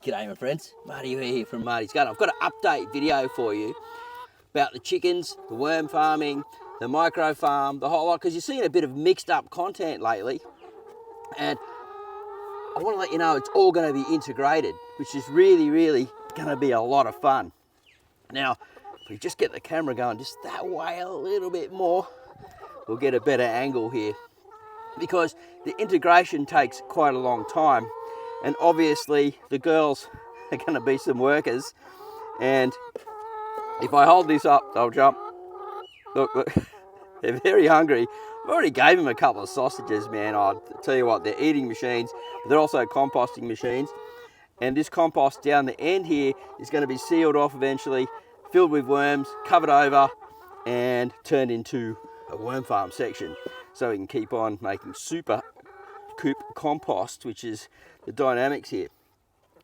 G'day my friends, Marty here from Marty's Garden. I've got an update video for you about the chickens, the worm farming, the micro farm, the whole lot, because you're seeing a bit of mixed up content lately. And I want to let you know it's all going to be integrated, which is really going to be a lot of fun. Now, if we just get the camera going just that way a little bit more, we'll get a better angle here. Because the integration takes quite a long time. And obviously the girls are going to be some workers, and if I hold this up they'll jump. Look, they're very hungry. I've already gave them a couple of sausages, man. I'll tell you what, they're eating machines, but they're also composting machines. And this compost down the end here is going to be sealed off eventually, filled with worms, covered over and turned into a worm farm section, so we can keep on making super Coop compost, which is the dynamics here.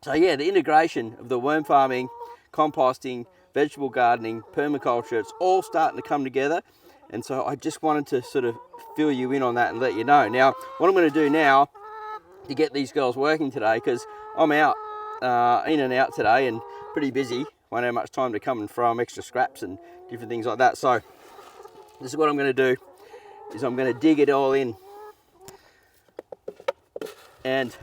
So yeah, the integration of the worm farming, composting, vegetable gardening, permaculture, it's all starting to come together. And so I just wanted to sort of fill you in on that and let you know. Now, what I'm going to do now to get these girls working today, because I'm out in and out today and pretty busy, won't have much time to come and throw them extra scraps and different things like that. So this is what I'm going to do, is I'm going to dig it all in. And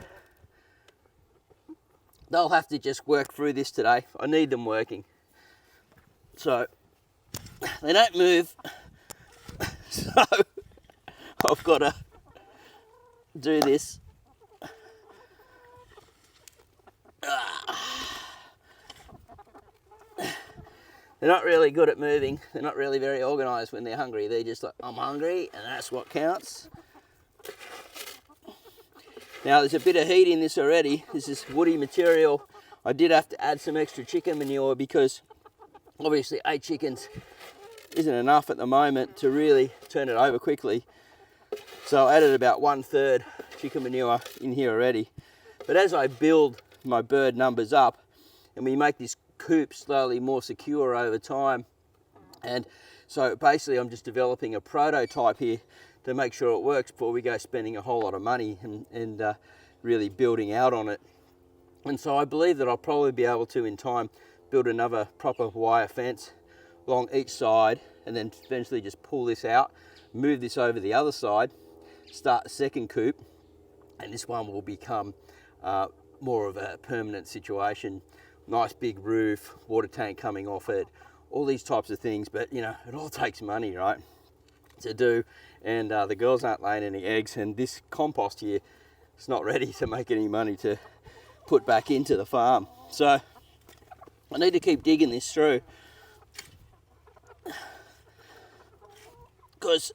they'll have to just work through this today. I need them working. So they don't move. So I've got to do this. They're not really good at moving. They're not really very organised when they're hungry. They're just like, I'm hungry, and that's what counts. Now there's a bit of heat in this already. This is woody material. I did have to add some extra chicken manure because obviously 8 chickens isn't enough at the moment to really turn it over quickly. So I added about 1/3 chicken manure in here already. But as I build my bird numbers up and we make this coop slowly more secure over time, and so basically I'm just developing a prototype here to make sure it works before we go spending a whole lot of money and really building out on it. And so I believe that I'll probably be able to in time build another proper wire fence along each side, and then eventually just pull this out, move this over the other side, start the second coop, and this one will become more of a permanent situation. Nice big roof, water tank coming off it, all these types of things. But you know, it all takes money, right, to do. And the girls aren't laying any eggs, and this compost here is not ready to make any money to put back into the farm. So I need to keep digging this through, because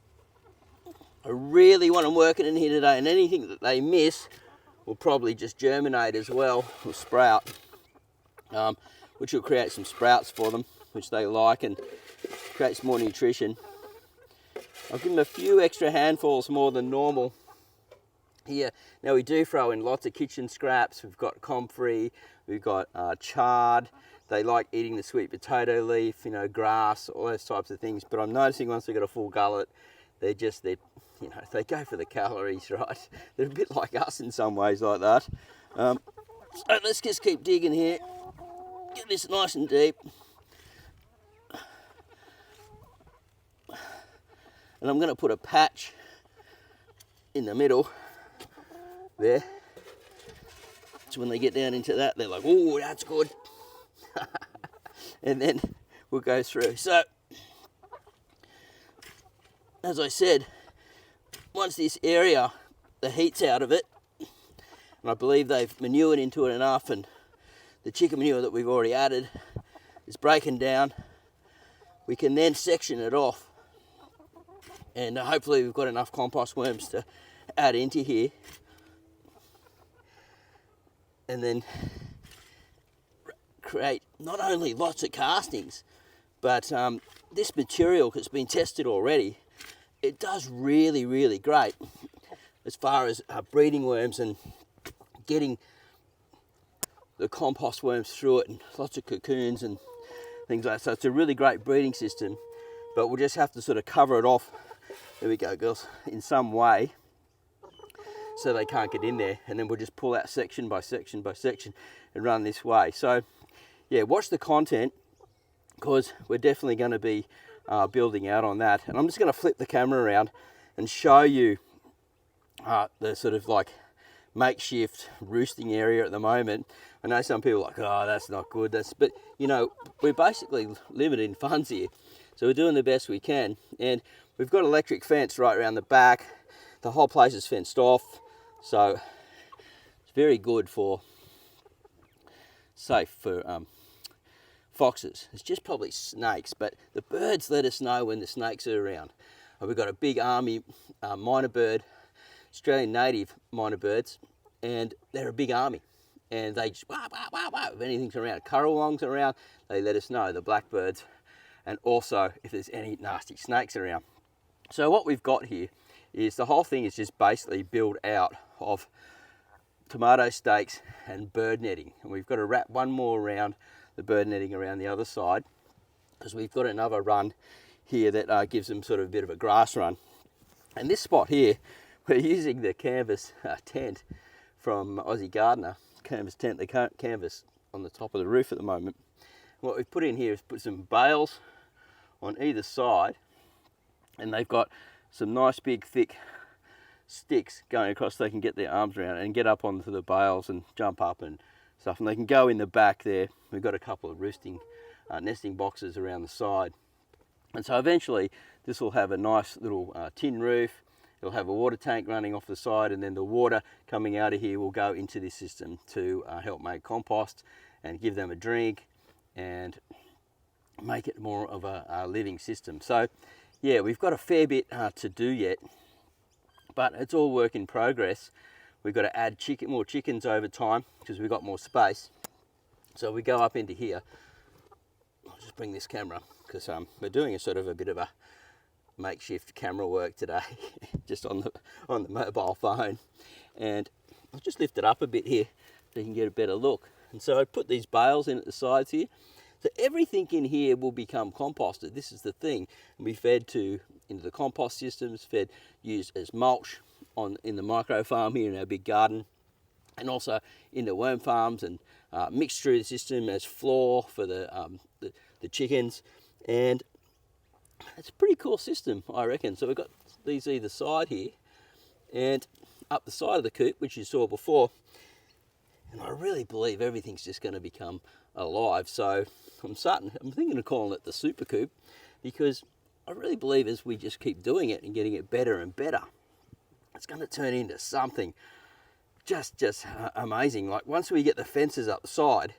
I really want them working in here today, and anything that they miss will probably just germinate as well, or sprout, which will create some sprouts for them, which they like, and creates more nutrition. I'll give them a few extra handfuls more than normal here. Now we do throw in lots of kitchen scraps. We've got comfrey, we've got chard. They like eating the sweet potato leaf, you know, grass, all those types of things. But I'm noticing once they've got a full gullet, they go for the calories, right? They're a bit like us in some ways like that. So let's just keep digging here. Get this nice and deep. And I'm going to put a patch in the middle there. So when they get down into that, they're like, oh, that's good. And then we'll go through. So, as I said, once this area, the heat's out of it, and I believe they've manured into it enough, and the chicken manure that we've already added is breaking down, we can then section it off. And hopefully we've got enough compost worms to add into here. And then create not only lots of castings, but this material that's been tested already, it does really great as far as breeding worms and getting the compost worms through it, and lots of cocoons and things like that. So it's a really great breeding system, but we'll just have to sort of cover it off. There we go, girls, in some way, so they can't get in there, and then we'll just pull out section by section by section, and run this way. So yeah, watch the content, because we're definitely going to be building out on that. And I'm just going to flip the camera around and show you the sort of like makeshift roosting area at the moment. I know some people are like, oh, that's not good. But you know, we're basically limited in funds here, so we're doing the best we can. And we've got electric fence right around the back. The whole place is fenced off, so it's very good for, safe for foxes. It's just probably snakes, but the birds let us know when the snakes are around. We've got a big army minor bird, Australian native minor birds, and they're a big army, and they just wah, wah, wah, wah. If anything's around, currawongs around, they let us know, the blackbirds, and also if there's any nasty snakes around. So what we've got here is the whole thing is just basically built out of tomato stakes and bird netting, and we've got to wrap one more around the bird netting around the other side, because we've got another run here that gives them sort of a bit of a grass run. And this spot here, we're using the canvas tent from Aussie Gardener, canvas tent, the canvas on the top of the roof at the moment. What we've put in here is put some bales on either side, and they've got some nice big thick sticks going across so they can get their arms around and get up onto the bales and jump up and stuff, and they can go in the back there. We've got a couple of roosting nesting boxes around the side, and so eventually this will have a nice little tin roof. It'll have a water tank running off the side, and then the water coming out of here will go into this system to help make compost and give them a drink and make it more of a living system. So yeah, we've got a fair bit to do yet, but it's all work in progress. We've got to add more chickens over time because we've got more space. So we go up into here. I'll just bring this camera because we're doing a sort of a bit of a makeshift camera work today, just on the mobile phone. And I'll just lift it up a bit here so you can get a better look. And so I put these bales in at the sides here. So everything in here will become composted. This is the thing. And we fed into the compost systems, used as mulch in the micro farm here in our big garden, and also in the worm farms, and mixed through the system as floor for the chickens. And it's a pretty cool system, I reckon. So we've got these either side here, and up the side of the coop, which you saw before. And I really believe everything's just going to become alive. So I'm thinking of calling it the super coop, because I really believe as we just keep doing it and getting it better and better, it's going to turn into something just amazing. Like once we get the fences up the side,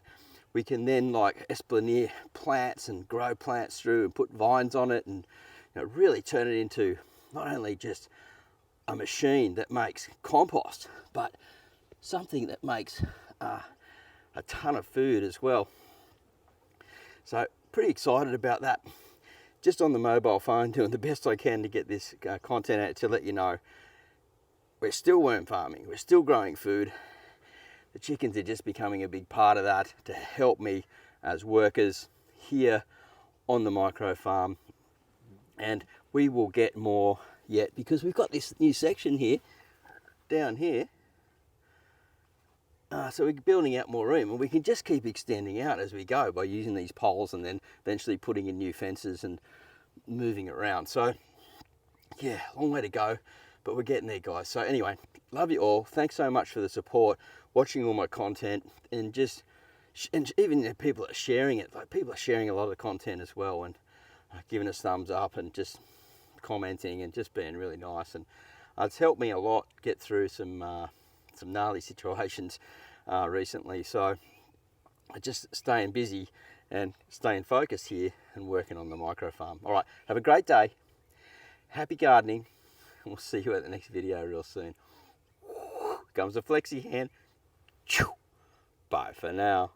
we can then like espalier plants and grow plants through and put vines on it, and really turn it into not only just a machine that makes compost, but something that makes a ton of food as well. So pretty excited about that. Just on the mobile phone, doing the best I can to get this content out to let you know we're still worm farming, we're still growing food. The chickens are just becoming a big part of that to help me as workers here on the micro farm. And we will get more yet, because we've got this new section here, down here. So we're building out more room, and we can just keep extending out as we go by using these poles and then eventually putting in new fences and moving it around. So yeah, long way to go, but we're getting there, guys. So anyway, love you all. Thanks so much for the support, watching all my content, and even people are sharing it. Like, people are sharing a lot of the content as well, and giving us thumbs up and just commenting and just being really nice. And it's helped me a lot get through some gnarly situations recently. So just staying busy and staying focused here and working on the micro farm. All right, have a great day. Happy gardening. We'll see you at the next video real soon. Comes a flexi hand. Bye for now.